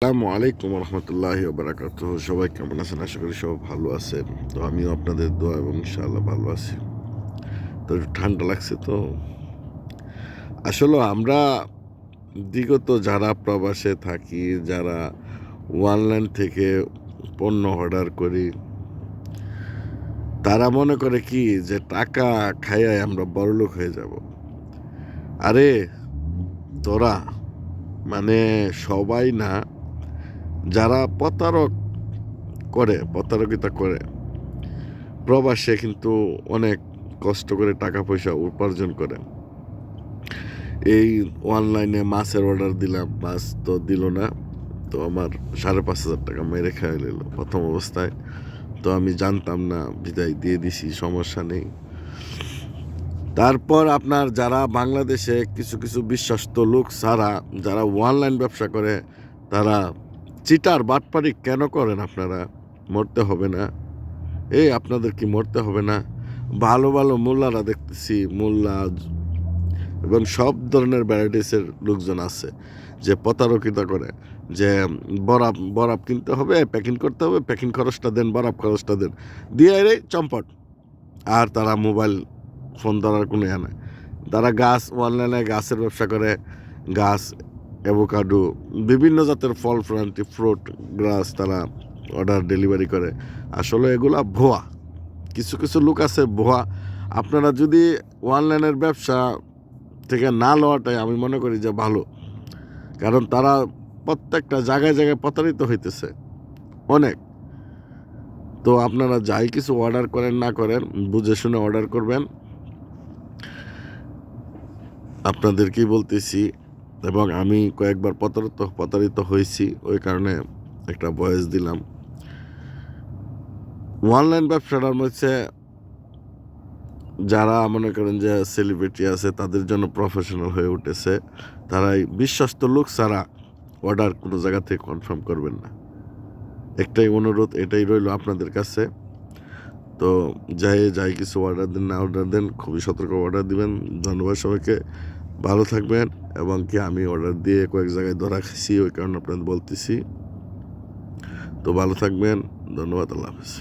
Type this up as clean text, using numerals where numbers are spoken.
আসসালামু আলাইকুম রহমতুল্লাহি ওবারাকাতুহু। সবাই কেমন আছেন? আশা করি সবাই ভালো আছেন। তো আমিও আপনাদের দোয়া এবং ইনশাআল্লাহ ভালো আছি। তো একটু ঠান্ডা লাগছে তো। আসলে আমরা বিগত যারা প্রবাসে থাকি, যারা অনলাইন থেকে পণ্য অর্ডার করি, তারা মনে করে কি যে টাকা খাইয়াই আমরা বড়লোক হয়ে যাব। আরে তোরা, মানে সবাই না, যারা প্রতারকিতা করে প্রবাসে কিন্তু অনেক কষ্ট করে টাকা পয়সা উপার্জন করে। এই অনলাইনে মাছের অর্ডার দিলাম, মাছ তো দিল না, তো আমার 5,500 টাকা মেরে খেয়ে নিল প্রথম অবস্থায়। তো আমি জানতাম না, বিদায় দিয়ে দিছি, সমস্যা নেই। তারপর আপনার যারা বাংলাদেশে কিছু কিছু বিশ্বস্ত লোক ছাড়া যারা অনলাইন ব্যবসা করে, তারা চিটার বাটপারি কেন করেন? আপনারা মরতে হবে না? আপনাদের কি মরতে হবে না? ভালো ভালো মোল্লারা দেখতেছি, মোল্লা এবং সব ধরনের ভ্যারাইটিসের লোকজন আছে যে প্রতারকিতা করে, যে বরাব কিনতে হবে, প্যাকিং করতে হবে, প্যাকিং খরচটা দেন, বরাব খরচটা দেন, দিয়ে রে চম্পট। আর তারা মোবাইল ফোন ধরার কোনো ইয়ে নাই। তারা অনলাইনে গাছের ব্যবসা করে, গাছ, অ্যাভোকাডো, বিভিন্ন জাতের ফল ফ্রুট গাছ তারা অর্ডার ডেলিভারি করে। আসলে এগুলা ভুয়া। কিছু কিছু লোক আছে ভুয়া। আপনারা যদি অনলাইনের ব্যবসা থেকে না লওয়াটাই আমি মনে করি যে ভালো, কারণ তারা প্রত্যেকটা জায়গায় জায়গায় প্রতারিত হইতেছে অনেক। তো আপনারা যাই কিছু অর্ডার করেন না করেন, বুঝে শুনে অর্ডার করবেন, আপনাদেরকেই বলতেছি। এবং আমি কয়েকবার প্রতারিত হয়েছি, ওই কারণে একটা ভয়েস দিলাম। অনলাইন ব্যবসাটার মধ্যে যারা মনে করেন যে সেলিব্রিটি আছে, তাদের জন্য প্রফেশনাল হয়ে উঠেছে। তারাই বিশ্বস্ত লোক ছাড়া অর্ডার কোনো জায়গা থেকে কনফার্ম করবেন না। একটাই অনুরোধ, এটাই রইল আপনাদের কাছে। তো যাই কিছু অর্ডার দেন, না অর্ডার দেন, খুবই সতর্ক অর্ডার দিবেন। ধন্যবাদ সবাইকে, ভালো থাকবেন। এবং কি আমি অর্ডার দিয়ে কয়েক জায়গায় ধরা খাইছি, ওই কারণে আপনাদের বলতেছি। তো ভালো থাকবেন, ধন্যবাদ, আল্লাহ হাফেজ।